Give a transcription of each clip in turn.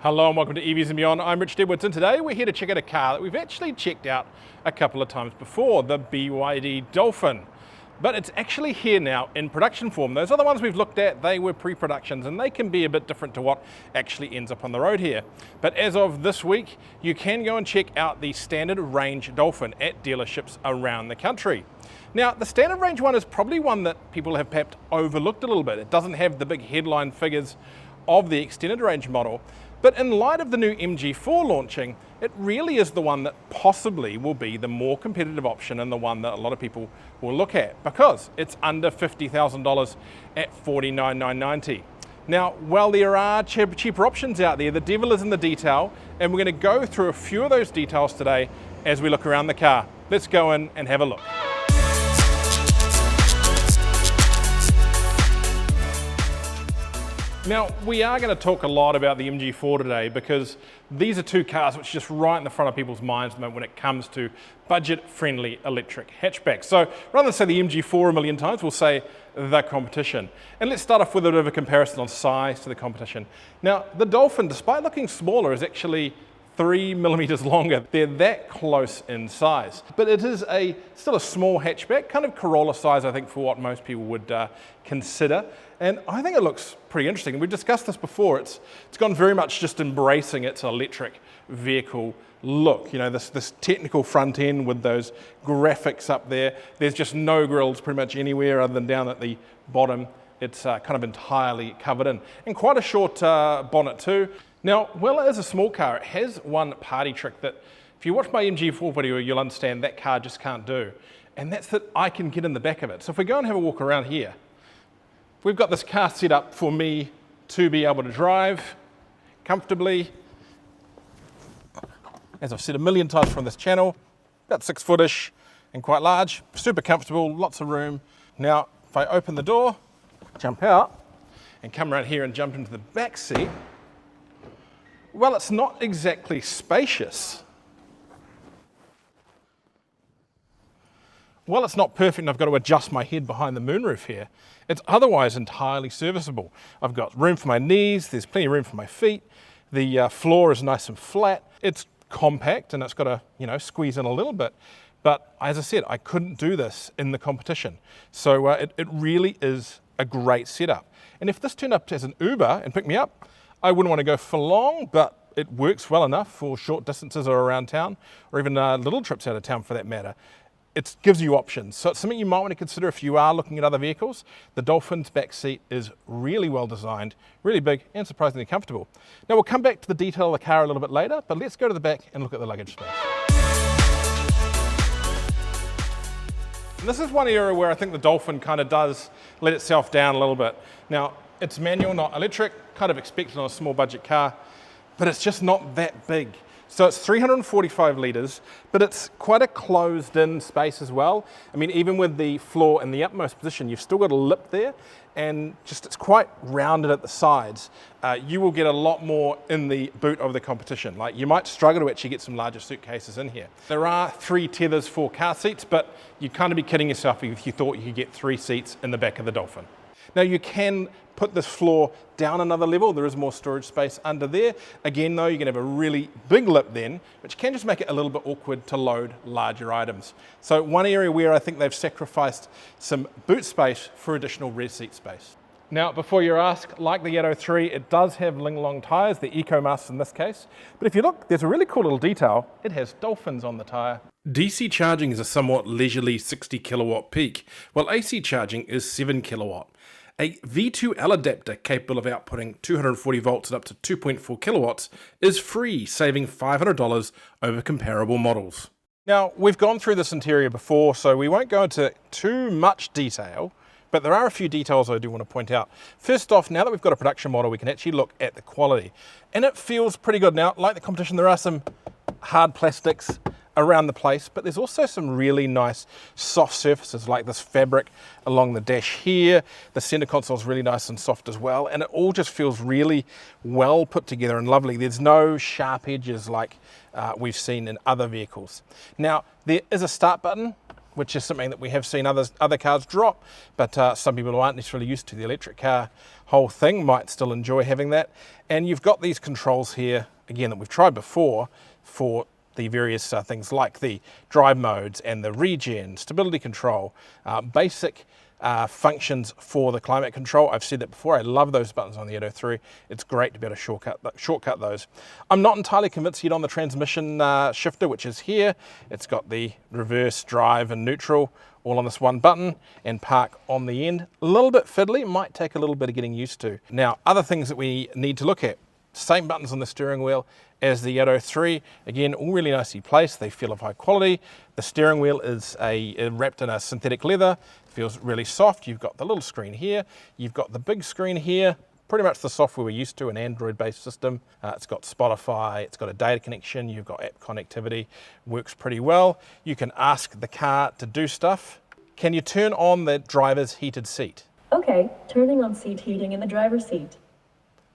Hello and welcome to EVs and Beyond. I'm Richard Edwards, and today we're here to check out a car that we've actually checked out a couple of times before, the BYD Dolphin. But it's actually here now in production form. Those other ones we've looked at, they were pre-productions and they can be a bit different to what actually ends up on the road here. But as of this week, you can go and check out the standard range Dolphin at dealerships around the country. Now, the standard range one is probably one that people have perhaps overlooked a little bit. It doesn't have the big headline figures of the extended range model. But in light of the new MG4 launching, it really is the one that possibly will be the more competitive option and the one that a lot of people will look at because it's under $50,000 at $49,990. Now, while there are cheaper options out there, the devil is in the detail, and we're going to go through a few of those details today as we look around the car. Let's go in and have a look. Now, we are going to talk a lot about the MG4 today because these are two cars which are just right in the front of people's minds when it comes to budget-friendly electric hatchbacks. So rather than say the MG4 a million times, we'll say the competition. And let's start off with a bit of a comparison on size to the competition. Now, the Dolphin, despite looking smaller, is actually 3 millimeters longer. They're that close in size. But it is still a small hatchback, kind of Corolla size, I think, for what most people would consider. And I think it looks pretty interesting. We've discussed this before. It's gone very much just embracing its electric vehicle look. You know, this technical front end with those graphics up there. There's just no grills pretty much anywhere other than down at the bottom. It's kind of entirely covered in. And quite a short bonnet too. Now, while it is a small car, it has one party trick that if you watch my MG4 video, you'll understand that car just can't do. And that's that I can get in the back of it. So if we go and have a walk around here, we've got this car set up for me to be able to drive comfortably. As I've said a million times from this channel, about 6 foot-ish and quite large, super comfortable, lots of room. Now, if I open the door, jump out, and come around here and jump into the back seat, well, it's not exactly spacious. While it's not perfect and I've got to adjust my head behind the moonroof here, it's otherwise entirely serviceable. I've got room for my knees, there's plenty of room for my feet, the floor is nice and flat, it's compact and it's got to, squeeze in a little bit. But as I said, I couldn't do this in the competition. So it really is a great setup. And if this turned up as an Uber and picked me up, I wouldn't want to go for long, but it works well enough for short distances or around town, or even little trips out of town for that matter. It gives you options. So it's something you might want to consider if you are looking at other vehicles. The Dolphin's back seat is really well designed, really big and surprisingly comfortable. Now we'll come back to the detail of the car a little bit later, but let's go to the back and look at the luggage space. And this is one area where I think the Dolphin kind of does let itself down a little bit. Now, it's manual, not electric, kind of expected on a small budget car, but it's just not that big. So it's 345 litres, but it's quite a closed in space as well. I mean, even with the floor in the utmost position, you've still got a lip there, and just it's quite rounded at the sides. You will get a lot more in the boot of the competition. Like you might struggle to actually get some larger suitcases in here. There are 3 tethers for car seats, but you'd kind of be kidding yourself if you thought you could get 3 seats in the back of the Dolphin. Now you can put this floor down another level. There is more storage space under there. Again though, you can have a really big lip then, which can just make it a little bit awkward to load larger items. So one area where I think they've sacrificed some boot space for additional rear seat space. Now, before you ask, like the Atto 3, it does have Linglong tyres, the EcoMasts in this case. But if you look, there's a really cool little detail. It has dolphins on the tyre. DC charging is a somewhat leisurely 60 kilowatt peak, while AC charging is 7 kilowatt. A V2L adapter capable of outputting 240 volts at up to 2.4 kilowatts is free, saving $500 over comparable models. Now, we've gone through this interior before, so we won't go into too much detail, but there are a few details I do want to point out. First off, now that we've got a production model, we can actually look at the quality. And it feels pretty good. Now, like the competition, there are some hard plastics around the place, but there's also some really nice soft surfaces like this fabric along the dash here. The center console is really nice and soft as well, and it all just feels really well put together and lovely. There's no sharp edges like we've seen in other vehicles. Now, there is a start button. which is something that we have seen other cars drop, but some people who aren't necessarily used to the electric car whole thing might still enjoy having that. And you've got these controls here, again, that we've tried before for the various things like the drive modes and the regen, stability control, basic functions for the climate control. I've said that before, I love those buttons on the 803. It's great to be able to shortcut those. I'm not entirely convinced yet on the transmission shifter, which is here. It's got the reverse, drive and neutral all on this one button, and park on the end. A little bit fiddly, might take a little bit of getting used to. Now, other things that we need to look at, same buttons on the steering wheel as the 803. Again, all really nicely placed. They feel of high quality. The steering wheel is wrapped in a synthetic leather. Feels really soft. You've got the little screen here. You've got the big screen here. Pretty much the software we're used to, an Android-based system. It's got Spotify, it's got a data connection, you've got app connectivity, works pretty well. You can ask the car to do stuff. Can you turn on the driver's heated seat? Okay, turning on seat heating in the driver's seat.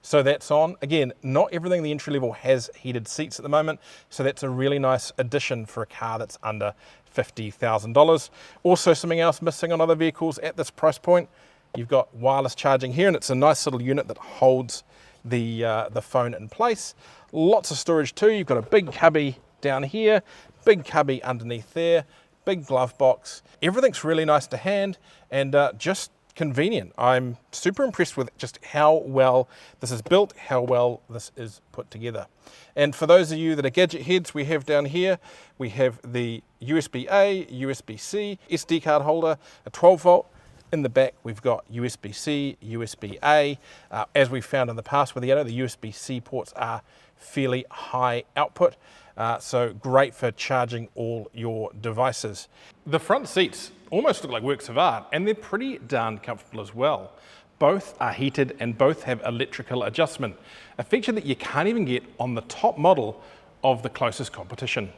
So that's on. Again, not everything in the entry level has heated seats at the moment, so that's a really nice addition for a car that's under $50,000. Also, something else missing on other vehicles at this price point, you've got wireless charging here, and it's a nice little unit that holds the phone in place. Lots of storage too. You've got a big cubby down here, big cubby underneath there, big glove box. Everything's really nice to hand and just convenient. I'm super impressed with just how well this is built, how well this is put together. And for those of you that are gadget heads, we have down here, we have the USB-A, USB-C, SD card holder, a 12 volt. In the back, we've got USB-C, USB-A. As we've found in the past with the Atto, the USB-C ports are fairly high output, so great for charging all your devices. The front seats almost look like works of art, and they're pretty darn comfortable as well. Both are heated and both have electrical adjustment, a feature that you can't even get on the top model of the closest competition.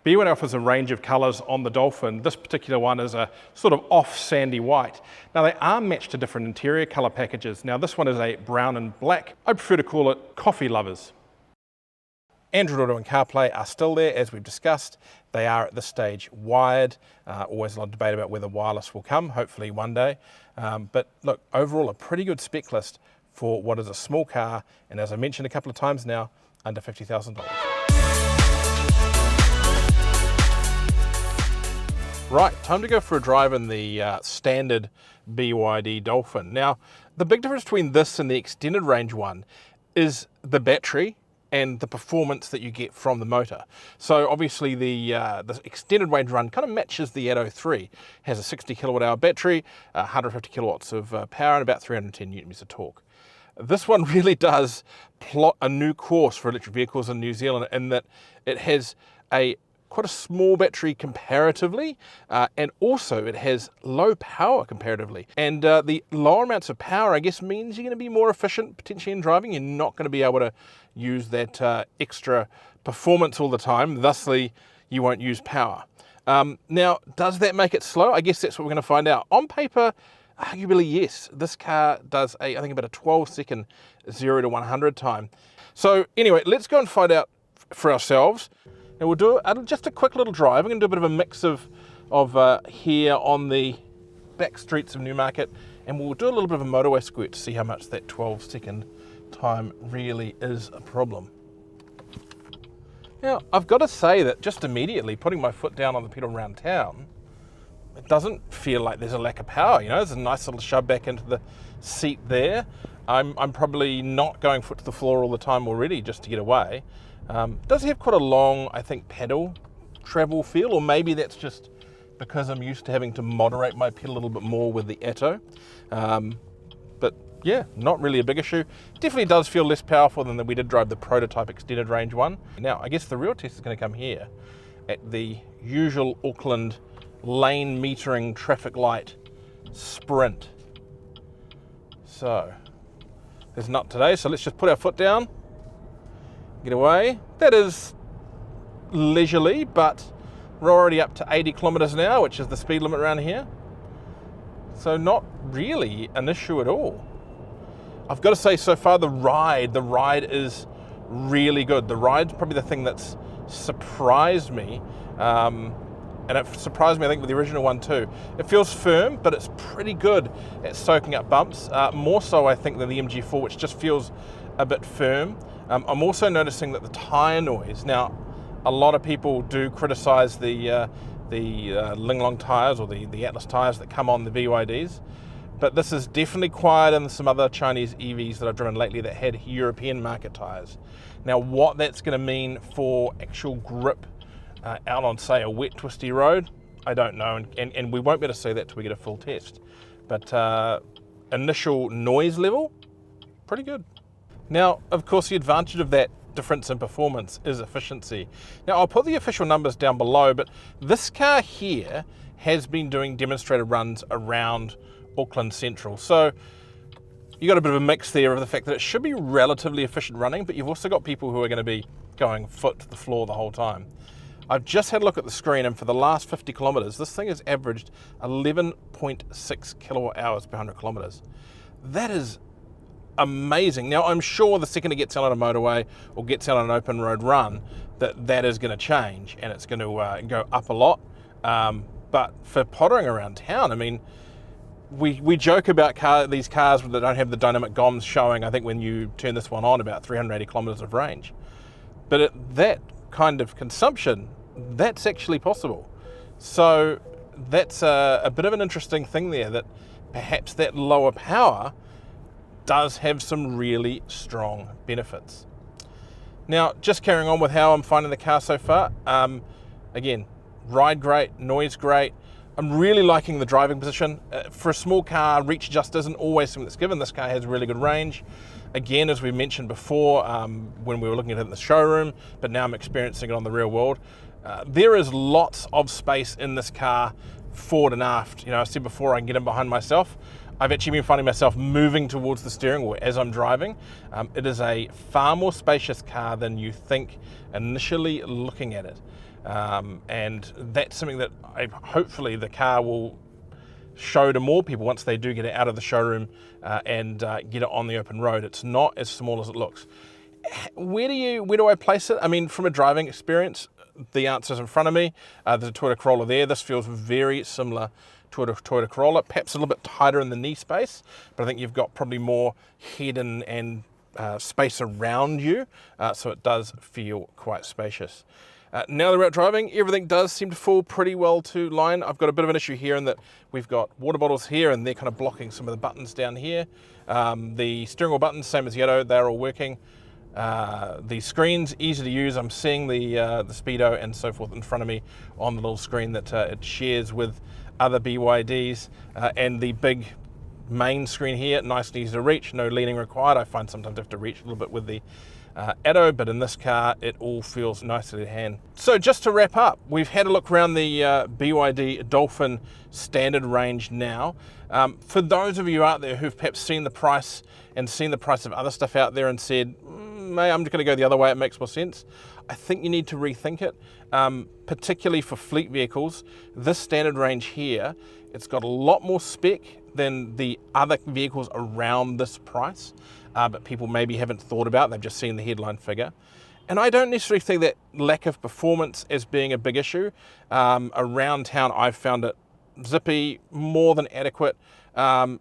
BYD offers a range of colours on the Dolphin. This particular one is a sort of off sandy white. Now they are matched to different interior colour packages. Now this one is a brown and black. I prefer to call it coffee lovers. Android Auto and CarPlay are still there, as we've discussed. They are at this stage wired. Always a lot of debate about whether wireless will come, hopefully one day. But look, overall a pretty good spec list for what is a small car, and as I mentioned a couple of times now, under $50,000. Right, time to go for a drive in the standard BYD Dolphin. Now, the big difference between this and the extended range one is the battery and the performance that you get from the motor. So obviously the extended range run kind of matches the 803. Has a 60 kilowatt hour battery, 150 kilowatts of power, and about 310 newton meters of torque. This one really does plot a new course for electric vehicles in New Zealand in that it has quite a small battery comparatively, and also it has low power comparatively. And the lower amounts of power, I guess, means you're going to be more efficient potentially in driving. You're not going to be able to use that extra performance all the time, thusly you won't use power. Now, does that make it slow? I guess that's what we're going to find out. On paper, arguably yes. This car does I think about a 12-second 0 to 100 time. So anyway, let's go and find out for ourselves. And we'll do just a quick little drive. We're going to do a bit of a mix of here on the back streets of Newmarket, and we'll do a little bit of a motorway squirt to see how much that 12-second time really is a problem. Now, I've got to say that just immediately putting my foot down on the pedal around town, it doesn't feel like there's a lack of power. You know, there's a nice little shove back into the seat there. I'm probably not going foot to the floor all the time already just to get away. Does have quite a long, I think, pedal travel feel, or maybe that's just because I'm used to having to moderate my pedal a little bit more with the Atto. But yeah, not really a big issue. Definitely does feel less powerful than we did drive the prototype extended range one. Now, I guess the real test is going to come here at the usual Auckland lane metering traffic light sprint. So, there's not today, so let's just put our foot down. Get away. That is leisurely, but we're already up to 80 kilometers an hour, which is the speed limit around here. So not really an issue at all. I've got to say, so far the ride is really good. The ride's probably the thing that's surprised me. and it surprised me, I think, with the original one too. It feels firm, but it's pretty good at soaking up bumps. More so, I think, than the MG4, which just feels a bit firm. I'm also noticing that the tyre noise, now, a lot of people do criticise the Linglong tyres or the Atlas tyres that come on the BYDs, but this is definitely quieter than some other Chinese EVs that I've driven lately that had European market tyres. Now, what that's going to mean for actual grip out on, say, a wet, twisty road, I don't know, and we won't be able to see that till we get a full test. But initial noise level, pretty good. Now, of course, the advantage of that difference in performance is efficiency. Now, I'll put the official numbers down below, but this car here has been doing demonstrator runs around Auckland Central. So you got a bit of a mix there of the fact that it should be relatively efficient running, but you've also got people who are going to be going foot to the floor the whole time. I've just had a look at the screen, and for the last 50 kilometres, this thing has averaged 11.6 kilowatt hours per 100 kilometres. That is amazing. Now, I'm sure the second it gets out on a motorway or gets out on an open road run, that is going to change and it's going to go up a lot. But for pottering around town, I mean, we joke about these cars that don't have the dynamic GOMs showing, I think when you turn this one on, about 380 kilometres of range. But at that kind of consumption, that's actually possible. So that's a bit of an interesting thing there, that perhaps that lower power does have some really strong benefits. Now, just carrying on with how I'm finding the car so far. Again, ride great, noise great. I'm really liking the driving position. For a small car, reach just isn't always something that's given. This car has really good range. Again, as we mentioned before, when we were looking at it in the showroom, but now I'm experiencing it on the real world. There is lots of space in this car, forward and aft. You know, I said before, I can get in behind myself. I've actually been finding myself moving towards the steering wheel as I'm driving. It is a far more spacious car than you think initially looking at it. And that's something that hopefully the car will show to more people once they do get it out of the showroom and get it on the open road. It's not as small as it looks. Where do I place it? I mean, from a driving experience, the answer's in front of me. There's a Toyota Corolla there. This feels very similar to a Toyota Corolla, perhaps a little bit tighter in the knee space, but I think you've got probably more head and space around you, so it does feel quite spacious. Now that we're out driving, everything does seem to fall pretty well to line. I've got a bit of an issue here in that we've got water bottles here and they're kind of blocking some of the buttons down here. The steering wheel buttons, same as Yellow, they're all working. The screen's easy to use. I'm seeing the speedo and so forth in front of me on the little screen that it shares with other BYDs, and the big main screen here, nice and easy to reach, no leaning required. I find sometimes I have to reach a little bit with the Atto, but in this car it all feels nicely at hand. So just to wrap up, we've had a look around the BYD Dolphin standard range now. For those of you out there who've perhaps seen the price and seen the price of other stuff out there and said, mate, I'm just going to go the other way, it makes more sense, I think you need to rethink it, particularly for fleet vehicles. This standard range here, it's got a lot more spec than the other vehicles around this price, but people maybe haven't thought about, they've just seen the headline figure. And I don't necessarily think that lack of performance as being a big issue. Around town, I've found it zippy, more than adequate.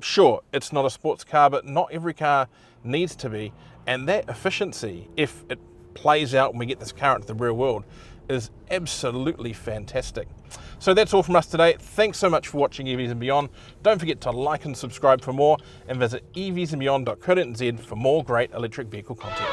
Sure, it's not a sports car, but not every car needs to be. And that efficiency, if it plays out when we get this car into the real world, is absolutely fantastic. So that's all from us today. Thanks so much for watching EVs and Beyond. Don't forget to like and subscribe for more, and visit evsandbeyond.co.nz for more great electric vehicle content.